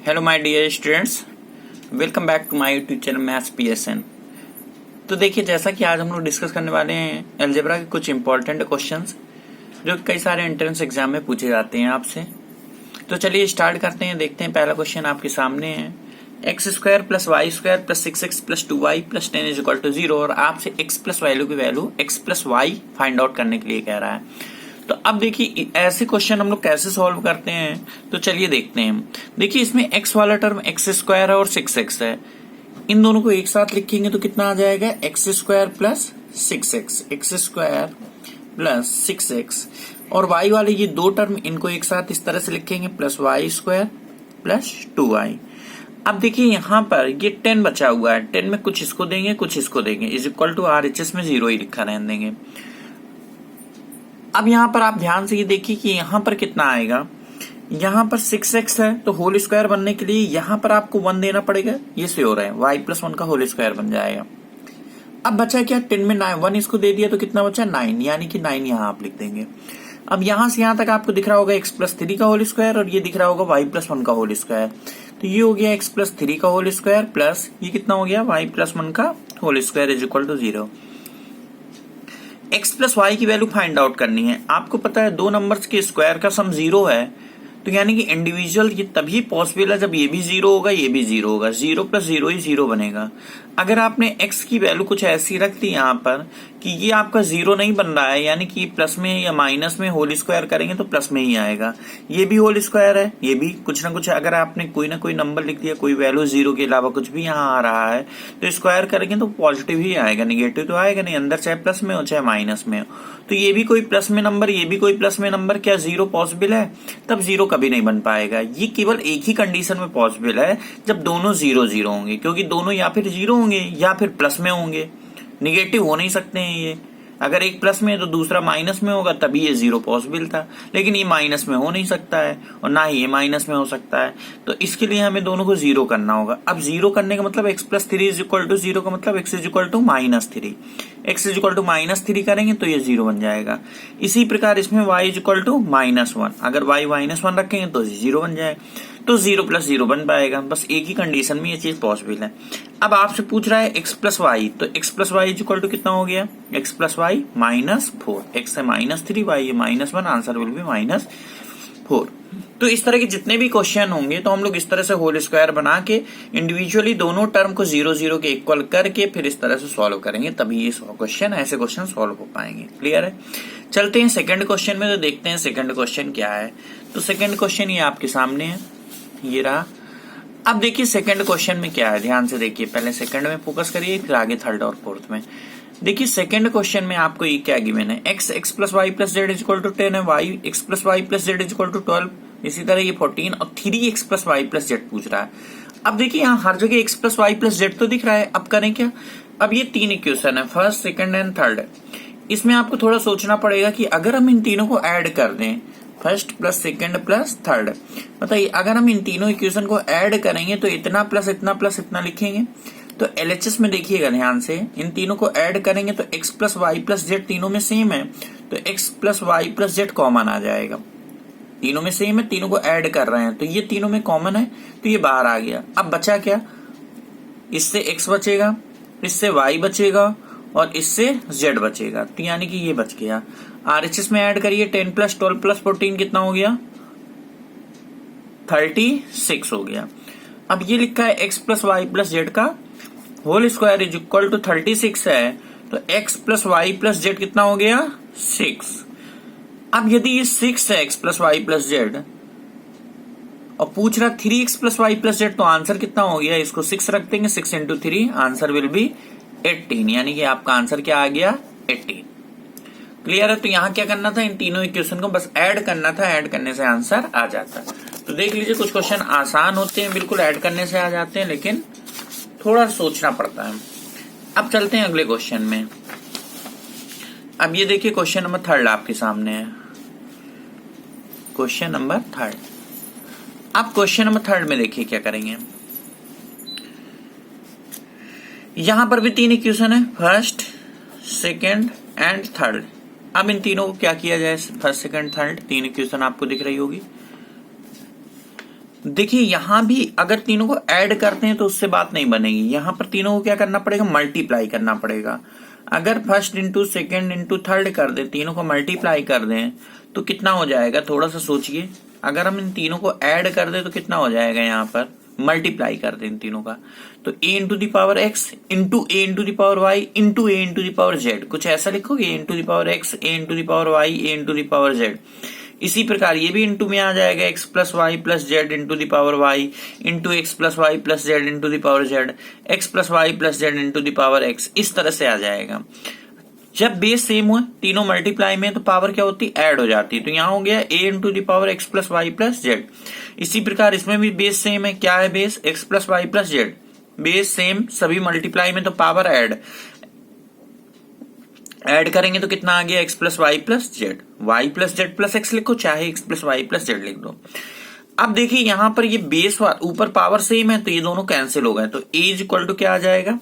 Hello my dear students, welcome back to my YouTube channel maths PSN. तो देखिए, जैसा कि आज हम लोग डिस्कस करने वाले हैं अलजेब्रा के कुछ इंपॉर्टेंट क्वेश्चंस जो कई सारे एंट्रेंस एग्जाम में पूछे जाते हैं आपसे। तो चलिए स्टार्ट करते हैं। देखते हैं, पहला क्वेश्चन आपके सामने है x square plus y square plus 6x plus 2y plus 10 is equal to 0 और आपसे x प्लस वैल्यू की value x plus y find out करने के लिए कह रहा है। तो अब देखिए, ऐसे क्वेश्चन हम लोग कैसे सॉल्व करते हैं, तो चलिए देखते हैं। देखिए, इसमें x वाला टर्म एक्स स्क्वायर है और 6x है। इन दोनों को एक साथ लिखेंगे तो कितना आ जाएगा, x square plus 6x, x square plus 6x। और y वाले ये दो टर्म, इनको एक साथ इस तरह से लिखेंगे, plus y square plus 2y। अब देखिए यहाँ पर ये 10 बचा हुआ है, 10 में कुछ इसको देंगे कुछ इसको देंगे, इज इक्वल टू RHS में 0 ही लिखा रहने देंगे। अब यहाँ पर आप ध्यान से ये देखिए कि यहाँ पर कितना आएगा। यहाँ पर 6x है तो होल स्क्वायर बनने के लिए यहाँ पर आपको 1 देना पड़ेगा, ये श्योर है, y प्लस 1 का होल स्क्वायर बन जाएगा। अब बचा क्या, 10 में 1 इसको दे दिया तो कितना बचा, 9, यानी कि 9 यहाँ आप लिख देंगे। अब यहाँ से यहाँ तक आपको दिख रहा होगा x प्लस 3 का होल स्क्वायर और ये दिख रहा होगा y प्लस 1 का होल स्क्वायर। तो ये हो गया x प्लस 3 का होल स्क्वायर प्लस ये कितना हो गया, y प्लस 1 का whole square is equal to 0। x plus y की वैल्यू फाइंड आउट करनी है। आपको पता है दो नंबर्स के स्क्वायर का सम 0 है, तो यानी कि इंडिविजुअल ये तभी पॉसिबल है जब ये भी 0 होगा ये भी 0 होगा। 0 प्लस 0 ही 0 बनेगा। अगर आपने x की वैल्यू कुछ ऐसी रख दी यहाँ पर कि ये आपका 0 नहीं बन रहा है, यानी कि प्लस में या माइनस में होल स्क्वायर करेंगे तो प्लस में ही आएगा। ये भी होल स्क्वायर है, ये भी कुछ ना कुछ, अगर आपने कोई ना कोई नंबर लिख दिया, कोई वैल्यू 0 के अलावा कुछ भी यहाँ आ रहा है तो स्क्वायर करेंगे तो पॉजिटिव ही आएगा, निगेटिव तो आएगा नहीं, अंदर चाहे प्लस में हो चाहे माइनस में हो। तो ये भी कोई प्लस में नंबर, ये भी कोई प्लस में नंबर, क्या 0 पॉसिबल है? तब 0 कभी नहीं बन पाएगा। ये केवल एक ही कंडीशन में पॉसिबल है, जब दोनों 0 0 होंगे, क्योंकि दोनों या फिर 0 होंगे या फिर प्लस में होंगे, निगेटिव हो नहीं सकते हैं ये। अगर एक प्लस में है तो दूसरा माइनस में होगा, तभी ये 0 पॉसिबल था, लेकिन ये माइनस में हो नहीं सकता है और ना ही ये माइनस में हो सकता है। तो इसके लिए हमें दोनों को 0 करना होगा। अब 0 करने का मतलब x plus 3 is equal to 0 का मतलब x is equal to -3, x is equal to -3 करेंगे तो ये 0 बन जाएगा। इसी प्रकार इसमें y इज इक्वल टू -1, अगर y -1 रखेंगे तो 0 बन जाएगा। तो 0 प्लस 0 बन पाएगा। बस एक ही कंडीशन में ये चीज पॉसिबल है। अब आपसे पूछ रहा है x प्लस वाई, तो x plus y is equal to कितना हो गया, x प्लस वाई -4, x है -3, y है -1, आंसर विल बी -4। तो इस तरह के जितने भी क्वेश्चन होंगे तो हम लोग इस तरह से होल स्क्वायर बना के इंडिविजुअली दोनों टर्म को 0 0 के इक्वल करके फिर इस तरह से सॉल्व करेंगे, तभी ये क्वेश्चन, ऐसे क्वेश्चन सॉल्व हो पाएंगे। क्लियर है? चलते हैं सेकंड क्वेश्चन में, तो देखते हैं सेकंड क्वेश्चन क्या है। तो सेकंड क्वेश्चन ये आपके सामने है, ये रहा। अब देखिए सेकंड क्वेश्चन में क्या है, ध्यान से देखिए, पहले सेकंड में फोकस करिए फिर आगे थर्ड और फोर्थ में। देखिए सेकंड क्वेश्चन में आपको ये क्या गिवन है, x plus y plus z is equal to 10 है, y x plus y plus z is equal to 12, इसी तरह ये 14 और 3x plus y plus Z पूछ रहा है। अब देखिए यहाँ हर जगह x plus y plus z तो दिख रहा है। अब करें क्या, अब ये 3 इक्वेशन है, फर्स्ट सेकंड एंड थर्ड। इसमें आपको थोड़ा सोचना पड़ेगा कि अगर हम इन तीनों को ऐड कर दें, first plus second plus third, बताइए अगर हम इन तीनों इक्वेशन को ऐड करेंगे तो इतना प्लस इतना प्लस इतना लिखेंगे। तो LHS में देखिएगा ध्यान से, इन तीनों को ऐड करेंगे तो x plus y plus z तीनों में सेम है, तो x plus y plus z common आ जाएगा। तीनों में सेम है, तीनों को ऐड कर रहे हैं तो ये तीनों में कॉमन है, तो ये बाहर आ गया। अब बचा क्या, इससे x बचेगा, इससे y बचेगा और इससे z बचेगा, तो यानी कि ये बच गया। RHS में ऐड करिए, 10 प्लस 12 प्लस 14 कितना हो गया, 36 हो गया। अब ये लिखा है x plus y plus z का whole square is equal to 36 है, तो x plus y plus z कितना हो गया, 6। अब यदि ये 6 है x plus y plus z और पूछ रहा 3x plus y plus z, तो आंसर कितना हो गया, इसको 6 रख देंगे, 6 इंटू 3, आंसर विल बी 18, यानी कि आपका आंसर क्या आ गया, 18। क्लियर है? तो यहाँ क्या करना था, इन तीनों इक्वेशन को बस ऐड करना था, ऐड करने से आंसर आ जाता। तो देख लीजिए कुछ क्वेश्चन आसान होते हैं, बिल्कुल ऐड करने से आ जाते हैं, लेकिन थोड़ा सोचना पड़ता है। अब चलते हैं अगले क्वेश्चन में। अब ये देखिए क्वेश्चन नंबर 3 आपके सामने है, क्वेश्चन नंबर 3। अब क्वेश्चन नंबर 3 में देखिए क्या करेंगे, यहां पर भी 3 इक्वेशन है, फर्स्ट सेकेंड एंड थर्ड। अब इन तीनों को क्या किया जाए, फर्स्ट सेकंड थर्ड, 3 इक्वेशन आपको दिख रही होगी। देखिए यहां भी अगर तीनों को ऐड करते हैं तो उससे बात नहीं बनेगी, यहां पर तीनों को क्या करना पड़ेगा, मल्टीप्लाई करना पड़ेगा। अगर first into second into third कर दें, तीनों को मल्टीप्लाई कर दें तो कितना हो जाएगा, थोड़ा सा सोचिए। अगर हम इन तीनों को ऐड कर दें तो कितना हो जाएगा, यहाँ पर मल्टीप्लाई कर दें इन तीनों का, तो a into the power x into A into the power y into A into the power z, कुछ ऐसा लिखोगे, a into the power x, a into the power y, a into the power z। इसी प्रकार ये भी into में आ जाएगा, x plus y plus z into the power y into x plus y plus z into the power z, x plus y plus z into the power x, इस तरह से आ जाएगा। जब बेस सेम हो, तीनों मल्टीप्लाई में, तो power क्या होती है, ऐड हो जाती है। तो यहाँ हो गया a into the power x plus y plus z. इसी प्रकार इसमें भी बेस सेम है, क्या है base, x plus y plus z, base same, सभी मल्टीप्लाई में तो पावर ऐड करेंगे तो कितना आ गया, x plus y plus z, y plus z plus x लिखो, चाहे x plus y plus z लिख दो। अब देखिए यहां पर ये बेस ऊपर पावर सेम है तो ये दोनों कैंसिल हो गए, तो a इज इक्वल टू क्या आ जाएगा,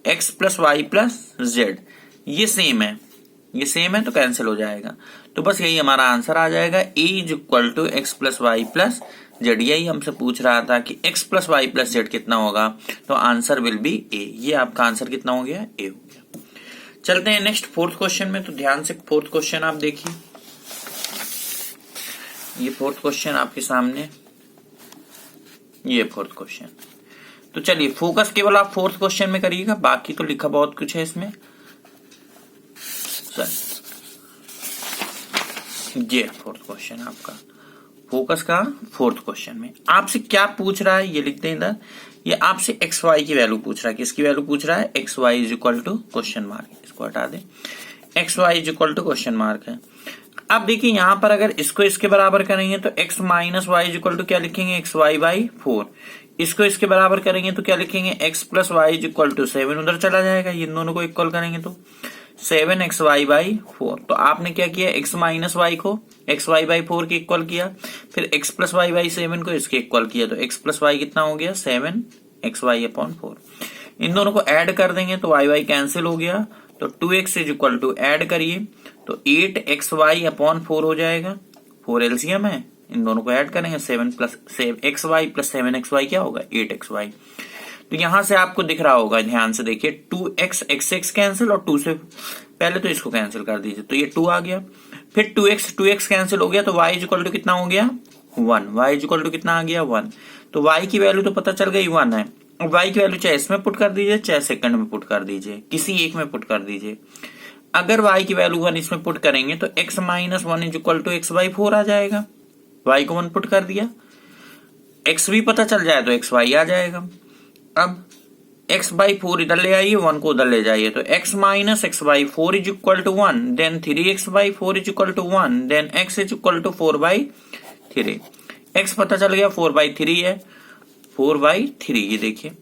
x plus y plus z, ये सेम है तो कैंसिल हो जाएगा। तो बस यही हमारा आंसर आ जाएगा, a is equal to x plus y plus z. यही हमसे पूछ रहा था कि x plus y plus z कितना होगा, तो आंसर विल बी a। ये आपका आंसर कितना हो गया, a हो गया। चलते हैं नेक्स्ट फोर्थ क्वेश्चन में। तो ध्यान से फोर्थ क्वेश्चन आप देखिए, ये फोर्थ क्वेश्चन आपके सामने, ये फोर्थ क्वेश्चन। तो चलिए फोकस केवल आप फोर्थ क्वेश्चन में करिएगा, बाकी तो लिखा बहुत कुछ है इसमें। ये फोर्थ क्वेश्चन आपका, फोकस का फोर्थ क्वेश्चन में आपसे क्या पूछ रहा है, ये लिखते हैं इधर। ये आपसे एक्स वाई की वैल्यू पूछ रहा है, किसकी वैल्यू पूछ रहा है, x y is equal to question mark, इसको हटा दें, x y is equal to question mark है। अब देखिए यहां पर अगर इसको इसके बराबर करेंगे तो x minus y is equal to क्या लिखेंगे, एक्स वाई बाई 4। इसको इसके बराबर करेंगे तो क्या लिखेंगे, x plus y is equal to 7, उधर चला जाएगा, ये दोनों को इक्वल करेंगे तो 7xy/4। तो आपने क्या किया, x माइनस वाई को xy/4 के इक्वल किया, फिर x प्लस वाई बाई 7 को इसके इक्वल किया, तो x प्लस वाई कितना हो गया, 7xy/4। इन दोनों को ऐड कर देंगे तो y कैंसिल हो गया, तो 2x is equal to add करिए तो 8xy/4 हो जाएगा, 4 एलसीएम है, इन दोनों को ऐड करेंगे, 7 प्लस xy प्लस 7xy क्या होगा, 8xy। तो यहां से आपको दिख रहा होगा, ध्यान से देखिए, 2x x कैंसिल, और 2 से पहले तो इसको कैंसिल कर दीजिए, तो ये 2 आ गया, फिर 2x कैंसिल हो गया, तो y इज इक्वल टू कितना हो गया, 1, y इज इक्वल टू कितना आ गया, 1। तो y की वैल्यू तो पता चल गई 1 है। अब y की वैल्यू चाहे इसमें पुट कर दीजिए, चाहे सेकंड में पुट कर दीजिए, किसी एक में पुट कर दीजिए। अगर y की वैल्यू 1 इसमें पुट करेंगे तो x minus 1 is equal to x/4 आ जाएगा, y को 1 पुट कर दिया, x भी पता चल जाए तो xy आ जाएगा। अब x/4 इधर ले आइए, 1 को उधर ले जाइए, तो x minus x/4 is equal to 1, then 3x/4 is equal to 1, then x is equal to 4/3। x पता चल गया 4/3 है, 4/3 ये देखिए,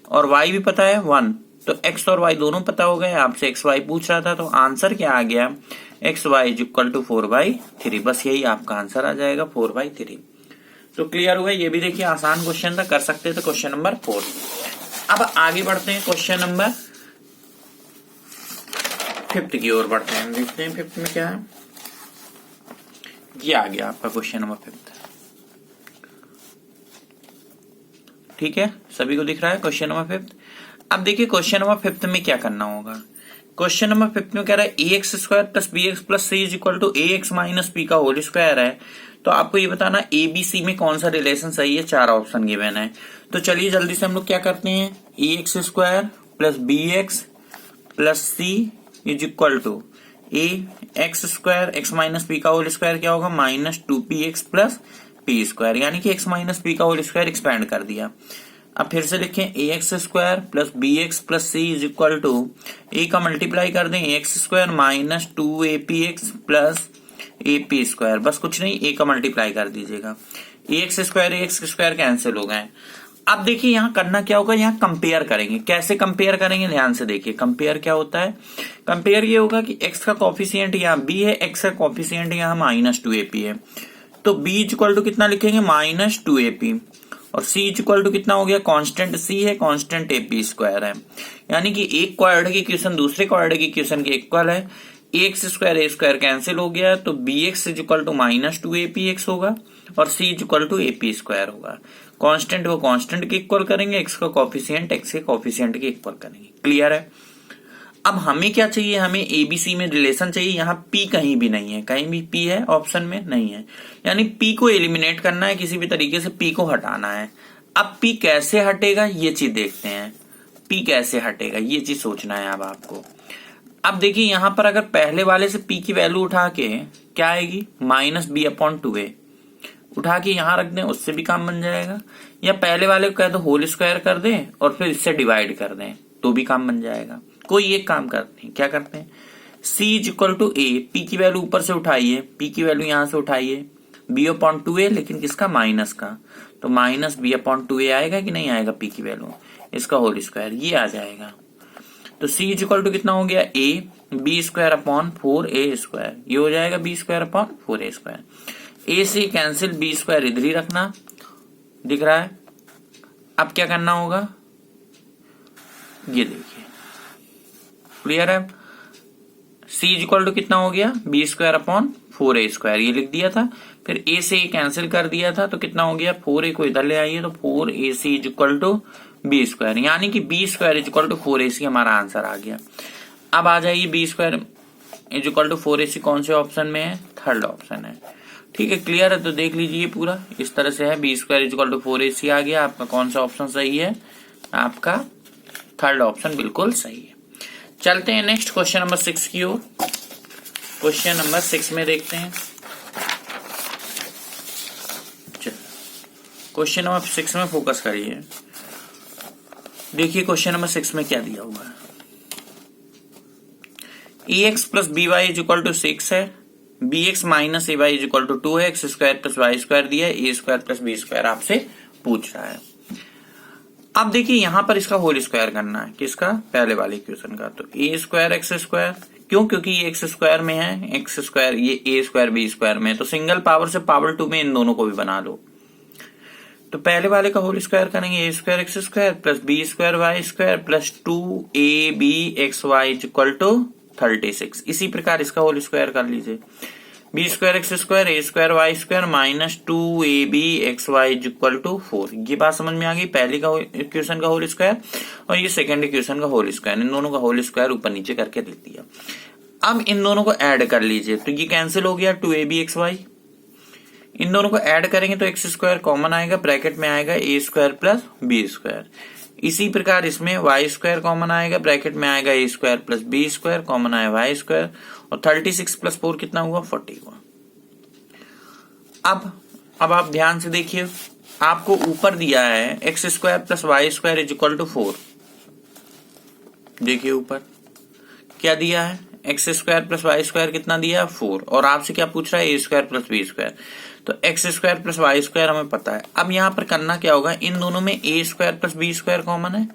और y भी पता है 1, तो x और y दोनों पता हो गए। आपसे xy पूछ रहा था, तो आंसर क्या आ गया, xy इज इक्वल टू 4/3। बस यही आपका आंसर आ जाएगा, 4/3। तो क्लियर हुआ, ये भी देखिए आसान क्वेश्चन था, कर सकते थे क्वेश्चन नंबर 4। अब आगे बढ़ते हैं क्वेश्चन नंबर 5 की ओर बढ़ते हैं, देखते हैं 5 में क्या है। ये आ गया आपका क्वेश्चन नंबर 5, ठीक है, सभी को दिख रहा है क्वेश्चन नंबर 5। अब देखिए क्वेश्चन नंबर 5 में क्या करना होगा। क्वेश्चन नंबर 5 में कह रहा है ax² plus bx plus c is equal to ax minus p का होल स्क्वायर है। तो आपको ये बताना ए बी सी में कौन सा रिलेशन सही है, 4 ऑप्शन गिवन है। तो चलिए जल्दी से हम लोग क्या करते हैं, ax² plus bx plus c is equal to ax² x minus p का होल स्क्वायर क्या होगा, माइनस 2px प्लस p², यानी कि x माइनस p का होल स्क्वायर एक्सपेंड कर दिया। अब फिर से लिखें ax² plus bx plus c is equal to a का मल्टीप्लाई कर दें ax² minus 2apx plus ap², बस कुछ नहीं, a का मल्टीप्लाई कर दीजिएगा, ax² कैंसिल हो गए। अब देखिए यहाँ करना क्या होगा, यहाँ कंपेयर करेंगे। कैसे कंपेयर करेंगे, ध्यान से देखिए, कंपेयर क्या होता है, कंपेयर ये होगा कि x का कॉफिशिएंट यहाँ b है, x का कॉफिशिएंट यहाँ माइनस 2ap है, तो b इज इक्वल टू कितना लिखेंगे, माइनस 2ap, और c इज इक्वल टू कितना हो गया, कांस्टेंट c है, कांस्टेंट ap² है, यानी कि एक क्वाड्रेटिक इक्वेशन दूसरे क्वाड्रेटिक इक्वेशन के इक्वल है। ax² a² कैंसिल हो गया, तो bx is equal to minus 2apx होगा, और c equal to AP square होगा। कांस्टेंट को कांस्टेंट के इक्वल करेंगे, x का कोफिशिएंट x के कोफिशिएंट के इक्वल करेंगे। क्लियर है। अब हमें क्या चाहिए, हमें ABC में रिलेशन चाहिए। यहाँ P कहीं भी नहीं है, कहीं भी P है ऑप्शन में नहीं है, यानी P को एलिमिनेट करना है, किसी भी तरीके से P को हटाना है। अब P कैसे हटेगा ये चीज देखते हैं, P कैसे हटेगा ये चीज सोचना है अब आपको। अब देखिए यहाँ पर अगर पहले वाले से P की वैल्यू उठा के क्या आएगी, -B/2a उठा के यहाँ रख दें, उससे भी काम बन जाएगा। या पहले वाले को कह दो होल स्क्वायर कर दें और फिर इससे डिवाइड कर दें तो भी काम बन जाएगा। कोई एक काम करते हैं, क्या करते हैं, c equal to a, P की वैल्यू ऊपर से उठाइए, P की वैल्यू यहां से उठाइए, B/2a लेकिन किसका, माइनस का, तो -B/2a आएगा कि नहीं आएगा, P की वैल्यू, इसका होल स्क्वायर ये आ जाएगा। तो c इक्वल टू कितना हो गया, a, B²/4a², ये हो जाएगा B²/4a²। a से कैंसिल, B² इधर ही रखना, दिख रहा है। अब क्या करना होगा, ये देखिए, क्लियर है। c इक्वल टू कितना हो गया, B²/4a², ये लिख दिया था। फिर a से कैंसिल कर दिया था तो कितना हो गया, 4a को इधर ले आइए तो 4ac इक्वल टू B², यानी कि B² इक्वल टू 4ac हमारा आंसर आ गया। अब आ जाइए B² इक्वल टू 4ac कौन से ऑप्शन में है, थर्ड ऑप्शन है। ठीक है, क्लियर है। तो देख लीजिए पूरा इस तरह से है, B² इक्वल टू 4ac आ गया। आपका कौन सा ऑप्शन सही है, आपका थर्ड ऑप्शन बिल्कुल सही है। चलते हैं नेक्स्ट क्वेश्चन नंबर 6 की ओर। क्वेश्चन नंबर 6 में देखते हैं, क्वेश्चन नंबर 6 में फोकस करिए। देखिए क्वेश्चन नंबर 6 में क्या दिया हुआ है, ax plus by equal to 6 है, bx minus ay equal to 2 है, x² प्लस y² दिया है, a² प्लस b² आपसे पूछ रहा है। अब देखिए यहां पर इसका होल स्क्वायर करना है, किसका, पहले वाले इक्वेशन का। तो a² x², क्यों, क्योंकि ये x² में है, x² ये a² b² में, तो सिंगल पावर से पावर 2 में इन दोनों को भी बना लो। तो पहले वाले का होल स्क्वायर करेंगे, a² x² plus b² y² plus 2ab xy equal to 36। इसी प्रकार इसका होल स्क्वायर कर लीजिए, b² x² a² y² minus 2ab xy equal to 4। ये बात समझ में आ गई, पहले का इक्वेशन का होल स्क्वायर और ये सेकंड इक्वेशन का होल स्क्वायर, इन दोनों का होल स्क्वायर ऊपर नीचे करके लिख दिया। अब इन दोनों को ऐड कर लीजिए, तो ये कैंसिल हो गया, 2ab xy, इन दोनों को ऐड करेंगे तो x² कॉमन आएगा, ब्रैकेट में आएगा a² प्लस b²। इसी प्रकार इसमें y² कॉमन आएगा, ब्रैकेट में आएगा a² प्लस b² कॉमन आया y², और 36 प्लस 4 कितना हुआ, 40 हुआ। अब आप ध्यान से देखिए, आपको ऊपर दिया है x² plus y² equal to 4। देखिए ऊपर क्या दिया है, x² प्लस y² कितना दिया, 4, और आपसे क्या पूछ रहा है, a² प्लस b²। तो x² प्लस y² हमें पता है। अब यहाँ पर करना क्या होगा, इन दोनों में a² प्लस b² कॉमन है,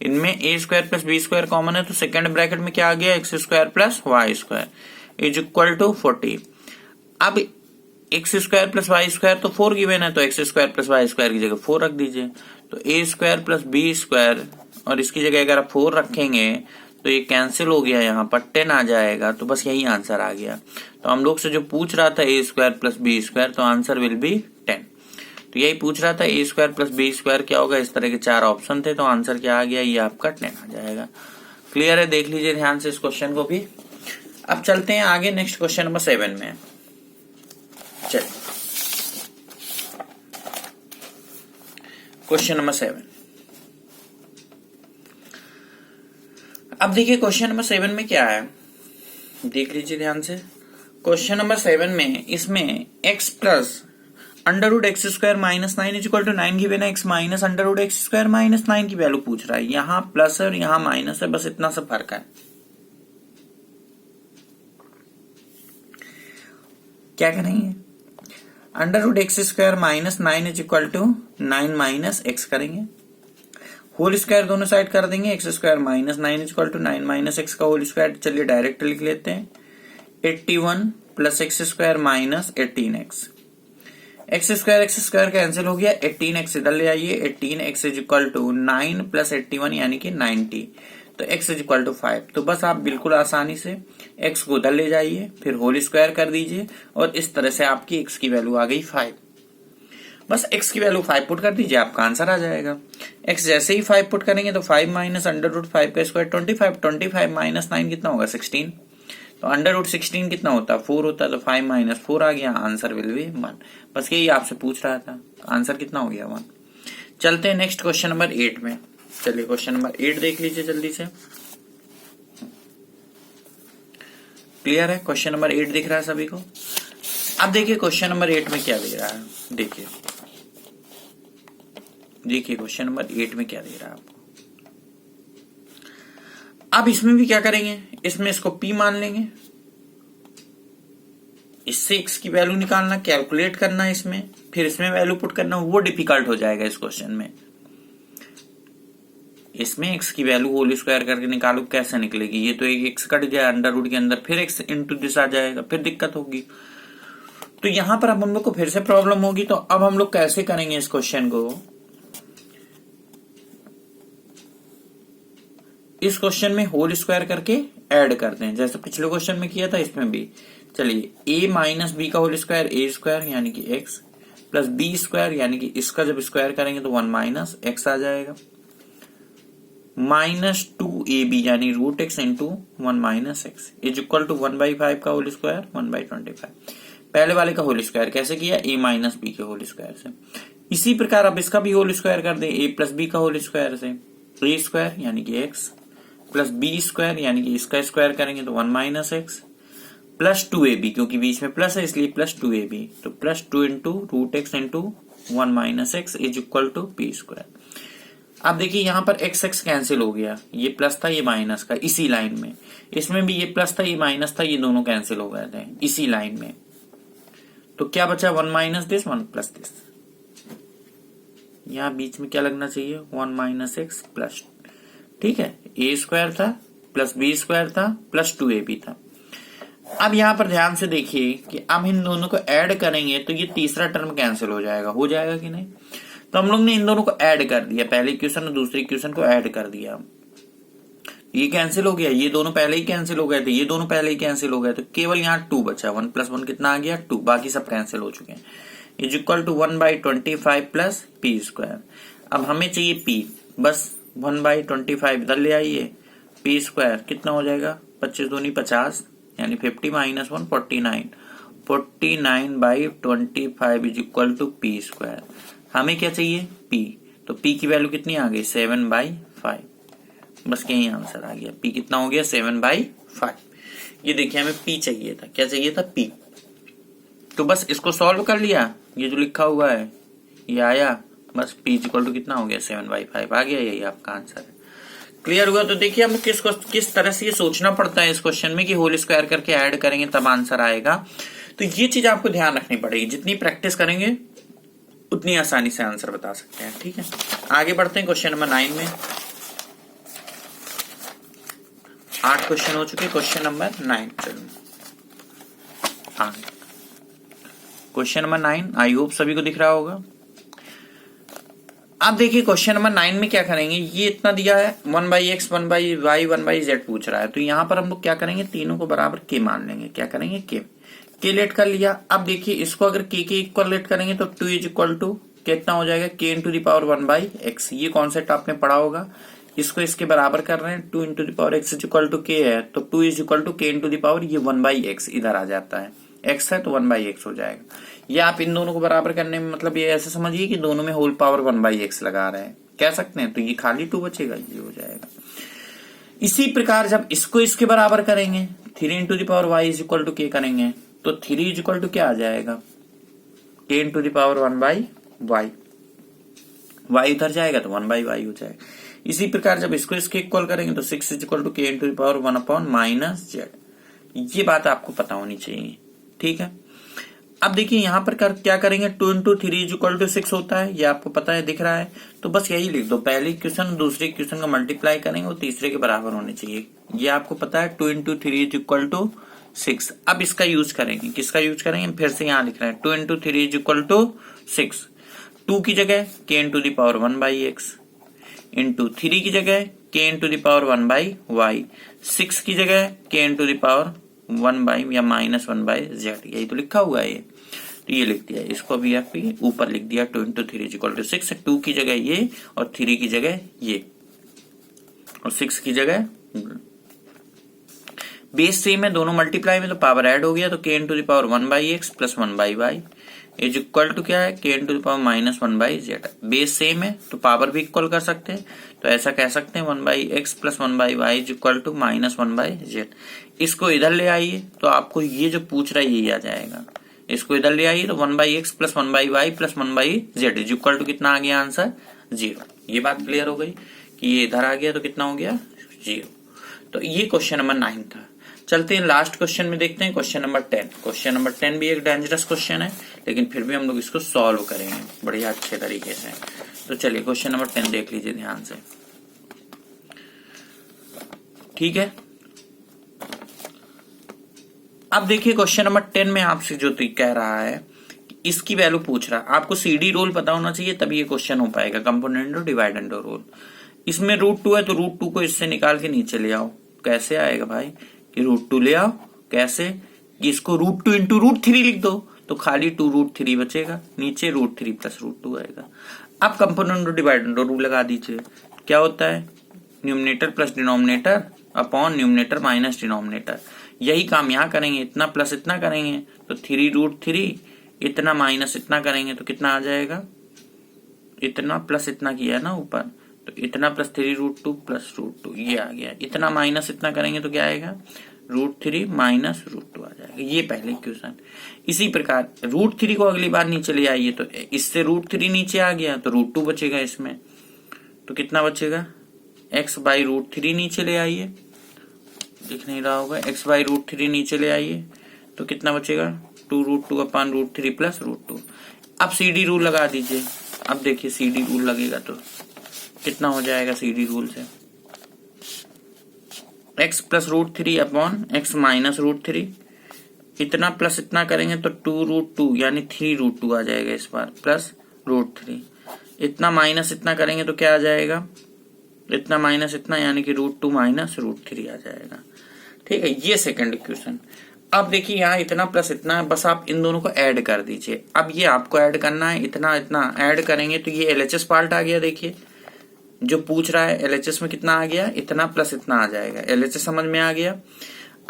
इनमें a² प्लस b² कॉमन है, तो सेकंड ब्रैकेट में क्या आ गया, x² plus y² is equal to 40। अब x² प्लस y² तो 4 गिवन है, तो x² प्लस y² की जगह 4 रख दीजिए, तो a² प्लस b² और इसकी जगह अगर आप 4 रखेंगे तो ये कैंसिल हो गया, यहाँ पर 10 आ जाएगा, तो बस यही आंसर आ गया। तो हम लोग से जो पूछ रहा था a² प्लस b², तो आंसर विल बी 10। तो यही पूछ रहा था a² प्लस b² क्या होगा, इस तरह के 4 ऑप्शन थे, तो आंसर क्या आ गया, ये आपका 10 आ जाएगा। क्लियर है, देख लीजिए ध्यान से इस क्वेश्चन को भी। अब चलते हैं आगे नेक्स्ट क्वेश्चन नंबर 7 में। चलिए क्वेश्चन नंबर 7। अब देखिए क्वेश्चन नंबर 7 में क्या है, देख लीजिए ध्यान से। क्वेश्चन नंबर 7 में इसमें x plus √x² minus 9 is equal to 9 given है, x माइनस √x² माइनस 9 की वैल्यू पूछ रहा है। यहाँ प्लस है और यहाँ माइनस है, बस इतना सा फर्क है। क्या करेंगे, √x² minus 9 is equal to 9 minus x करेंगे, होल स्क्वायर दोनों साइड कर देंगे, x² minus 9 equal to 9 minus x का होल स्क्वायर। चलिए डायरेक्ट लिख लेते हैं, 81 plus x² minus 18x, x² cancel हो गया, 18x इधर ले आइए, 18x is equal to 9 plus 81 यानी कि 90, तो x इज इक्वल टू 5। तो बस आप बिल्कुल आसानी से x को उधर ले जाइए, फिर होल स्क्वायर कर दीजिए, और इस तरह से आपकी x की वैल्यू आ गई 5। बस x की वैल्यू 5 पुट कर दीजिए, आपका आंसर आ जाएगा। x जैसे ही 5 पुट करेंगे तो 5 माइनस √5 का स्क्वायर 25, 25 माइनस 9 कितना होगा 16, तो √16 कितना होता है 4 होता है, तो 5 माइनस 4 आ गया, आंसर विल बी 1। बस यही आपसे पूछ रहा था, आंसर कितना हो गया 1। चलते हैं नेक्स्ट क्वेश्चन नंबर 8 में। चलिए क्वेश्चन नंबर 8 देख लीजिए जल्दी से। क्लियर है, क्वेश्चन नंबर 8 दिख रहा है सभी को। अब देखिए क्वेश्चन नंबर 8 में क्या दे रहा है, देखिए क्वेश्चन नंबर 8 में क्या दे रहा है आपको। अब इसमें भी क्या करेंगे, इसमें इसको p मान लेंगे, इससे x की वैल्यू निकालना, कैलकुलेट करना इसमें, फिर इसमें वैल्यू पुट करना, वो डिफिकल्ट हो जाएगा इस क्वेश्चन में। इसमें x की वैल्यू होल स्क्वायर करके निकालो, कैसे निकलेगी, ये तो एक x कट गया अंडर के अंदर, फिर x इंटू दिस आ जाएगा, फिर दिक्कत होगी। तो यहां पर अब हम लोग को फिर से प्रॉब्लम होगी। तो अब हम लोग कैसे करेंगे इस क्वेश्चन को, इस क्वेश्चन में होल स्क्वायर करके ऐड करते हैं, जैसे पिछले क्वेश्चन में किया था इसमें भी। चलिए a माइनस बी का होल स्क्वायर a स्क्वायर यानी कि x प्लस बी स्क्वायर यानी कि इसका जब स्क्वायर करेंगे तो 1 माइनस x आ जाएगा, माइनस 2ab यानी √x into 1 minus x is equal to 1/5 का होल स्क्वायर 1/25। पहले वाले का होल स्क्वायर कैसे किया, a माइनस बी के होल स्क्वायर से। इसी प्रकार अब इसका भी होल स्क्वायर कर दें, a प्लस बी का होल स्क्वायर से, a स्क्वायर यानी कि x प्लस बी स्क्वायर यानी कि इसका स्क्वायर करेंगे तो 1 माइनस x प्लस 2ab, क्योंकि बीच में प्लस है इसलिए प्लस 2ab, तो plus 2 into √x into 1 minus x is equal to p square. अब देखिए यहां पर x कैंसिल हो गया, ये प्लस था ये माइनस का इसी लाइन में, इसमें भी ये प्लस था ये माइनस था, ये दोनों कैंसिल हो गए थे इसी लाइन में। तो क्या बचा 1 माइनस दिस 1 प्लस दिस, यहां बीच में क्या लगना चाहिए 1 माइनस x प्लस, ठीक है, a स्क्वायर था प्लस b स्क्वायर था प्लस 2ab था। अब यहां पर ध्यान से देखिए कि अब इन दोनों को ऐड करेंगे तो ये तीसरा टर्म कैंसिल हो जाएगा कि नहीं। तो हम लोग ने इन दोनों को ऐड कर दिया, पहले इक्वेशन और दूसरे इक्वेशन को ऐड कर दिया, ये कैंसिल हो गया, ये दोनों पहले ही कैंसिल हो गए थे, ये दोनों पहले ही कैंसिल हो गए, तो केवल यहाँ 2 बचा, 1 प्लस 1 कितना आ गया 2, बाकी सब कैंसिल हो चुके हैं, is equal to 1/25 plus p square. अब हमें चाहिए p, बस 1/25 इधर ले आइए, p स्क्वायर कितना हो जाएगा 25 दूनी 50 यानी 50 minus 1 49, 49/25 is equal to p square. हमें क्या चाहिए p, तो p की वैल्यू कितनी आ गई 7/5, बस यही आंसर आ गया, p कितना हो गया 7/5। ये देखिए हमें p चाहिए था, क्या चाहिए था p, तो बस इसको सॉल्व कर लिया, ये जो लिखा हुआ है ये आया, बस p इक्वल टू कितना हो गया 7/5 आ गया, यही आपका आंसर है। क्लियर हुआ। तो देखिए हम किस तरह से ये सोचना पड़ता है इस क्वेश्चन में कि होल स्क्वायर करके ऐड करेंगे तब आंसर आएगा। तो ये चीज आपको ध्यान रखनी पड़ेगी, जितनी प्रैक्टिस करेंगे उतनी आसानी से आंसर बता सकते हैं, ठीक है। आगे बढ़ते हैं क्वेश्चन नंबर 9 में। 8 क्वेश्चन हो चुके, क्वेश्चन नंबर 9 चलो क्वेश्चन नंबर 9 आई होप सभी को दिख रहा होगा। अब देखिए क्वेश्चन नंबर 9 में क्या करेंगे, ये इतना दिया है 1/x 1/y 1/z पूछ रहा है, तो यहां पर हम लोग क्या करेंगे तीनों को बराबर k मान लेंगे, क्या करेंगे k लेट कर लिया। अब देखिए इसको अगर k के इक्वल लेट करेंगे तो 2 इज इक्वल टू कितना हो जाएगा k into the power 1/x, ये कॉन्सेप्ट आपने पढ़ा होगा। इसको इसके बराबर कर रहे हैं, 2 into the power x is equal to k है, तो 2 is equal to k into the power ये 1/x इधर आ जाता है, x है तो 1/x हो जाएगा। ये आप इन दोनों को बराबर करने में मतलब ये ऐसे समझिए कि दोनों में होल पावर 1/x लगा रहे हैं, कह सकते हैं, तो ये खाली 2 बचेगा, ये हो जाएगा। इसी प्रकार जब इसको इसके बराबर करेंगे 3 into the power y is equal to k करेंगे तो 3 इज इक्वल टू क्या आ जाएगा k into the power 1/y, y इधर जाएगा तो 1/y हो जाएगा। इसी प्रकार जब इसको इसके इक्वल करेंगे तो 6 is equal to k into the power 1/-z, ये बात आपको पता होनी चाहिए, ठीक है। अब देखिए यहां पर क्या करेंगे 2 इंटू 3 इज इक्वल टू 6 होता है, ये आपको पता है दिख रहा है, तो बस यही लिख दो, पहले इक्वेशन दूसरे इक्वेशन का मल्टीप्लाई करेंगे वो तीसरे के बराबर होने चाहिए, ये आपको पता है 2 इंटू 3 इज इक्वल टू 6। अब इसका यूज करेंगे, किसका यूज करेंगे, फिर से यहाँ लिख रहे हैं 2 इंटू 3 इज इक्वल टू 6, 2 की जगह k into the power 1/x into 3 की जगह k into the power 1/y, 6 की जगह k इंटू द पावर 1 या -1/z, यही तो लिखा हुआ है ये। तो ये लिख दिया, इसको भी एफ पी ऊपर लिख दिया 2 × 3 इक्वल टू 6। 2 की जगह ये और 3 की जगह ये और 6 की जगह बेस सेम है, दोनों मल्टीप्लाई में तो पावर ऐड हो गया, तो k × 1/x plus 1/y is equal to क्या है, k × -1/z। बेस सेम है तो पावर भी इक्वल कर सकते हैं, तो ऐसा कह सकते हैं 1/x plus 1/y is equal to -1/z। इसको इधर ले आइए तो आपको ये जो पूछ रहा है यही आ जाएगा। इसको इधर ले आइए तो 1/x plus 1/y plus 1/z is equal to कितना आ गया आंसर 0। ये बात क्लियर हो गई कि ये इधर आ गया तो कितना हो गया 0। तो ये क्वेश्चन नंबर 9 था। चलते हैं लास्ट क्वेश्चन में, देखते हैं क्वेश्चन नंबर 10। क्वेश्चन नंबर 10 भी एक डेंजरस क्वेश्चन है, लेकिन फिर भी हम लोग इसको सॉल्व करेंगे बढ़िया अच्छे तरीके से। तो चलिए क्वेश्चन नंबर 10 देख लीजिए ध्यान से, ठीक है। अब देखिए क्वेश्चन नंबर 10 में आपसे जो कह रहा है इसकी वैल्यू पूछ रहा है, आपको CD रूल पता होना चाहिए तभी ये क्वेश्चन हो पाएगा, कंपोनेंट और डिवाइडेंड रूल। इसमें √2 है तो √2 को इससे निकाल के नीचे ले आओ। कैसे आएगा भाई कि √2 ले आओ, कैसे कि इसको √2 × √3 लिख दो तो खाली 2√3 बचेगा, नीचे √3 प्लस √2 आएगा। अब कंपोनेंट और डिवाइडेंड रूल लगा दीजिए, क्या होता है numerator plus denominator upon numerator minus denominator. यही काम यहाँ करेंगे, इतना प्लस इतना करेंगे तो 3√3, इतना माइनस इतना करेंगे तो कितना आ जाएगा, इतना प्लस इतना किया ना ऊपर, तो इतना प्लस 3√2 प्लस √2 ये आ गया। इतना माइनस इतना करेंगे तो क्या आएगा √3 माइनस √2 आ जाएगा। ये पहले क्वेश्चन। इसी प्रकार √3 को अगली बार नीचे ले आइए तो इससे √3 नीचे आ गया तो √2 बचेगा इसमें, तो कितना बचेगा x/√3 नीचे ले आइए, दिख नहीं रहा होगा, x/√3 नीचे ले आइए तो कितना बचेगा 2√2/√3 प्लस √2। अब CD रूल लगा दीजिए। अब देखिए CD रूल लगेगा तो कितना हो जाएगा CD रूल से, x plus √3 upon x minus √3, इतना प्लस इतना करेंगे तो 2√2 यानी 3√2 आ जाएगा इस बार प्लस √3, इतना माइनस इतना करेंगे तो क्या आ जाएगा, इतना माइनस इतना यानी कि √2 माइनस √3 आ जाएगा। ठीक है, ये सेकंड इक्वेशन। अब देखिए यहाँ इतना प्लस इतना है, बस आप इन दोनों को ऐड कर दीजिए। अब ये आपको ऐड करना है, इतना इतना ऐड करेंगे तो ये LHS पार्ट आ गया। देखिए जो पूछ रहा है LHS में कितना आ गया, इतना प्लस इतना आ जाएगा, LHS समझ में आ गया।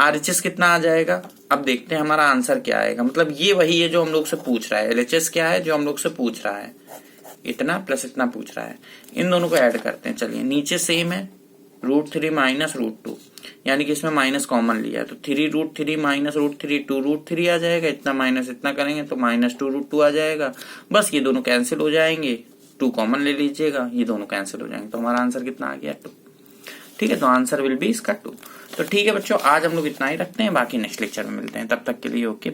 RHS कितना आ जाएगा, अब देखते हैं हमारा आंसर क्या आएगा। मतलब ये वही है जो हम लोग से पूछ रहा है, LHS क्या है जो हम लोग से पूछ रहा है, इतना प्लस इतना पूछ रहा है। इन दोनों को ऐड करते हैं। चलिए नीचे सेम है √3 माइनस √2, यानी कि इसमें माइनस कॉमन लिया है तो 3√3 माइनस √3 2√3 आ जाएगा, इतना माइनस इतना करेंगे तो माइनस 2√2 आ जाएगा। बस ये दोनों कैंसिल हो जाएंगे, 2 कॉमन ले लीजिएगा, ये दोनों कैंसिल हो जाएंगे तो हमारा आंसर कितना आ गया 2। ठीक है, तो आंसर विल बी इसका 2। तो ठीक है बच्चों, आज हम लोग इतना ही रखते हैं, बाकी नेक्स्ट लेक्चर में मिलते हैं, तब तक के लिए ओके।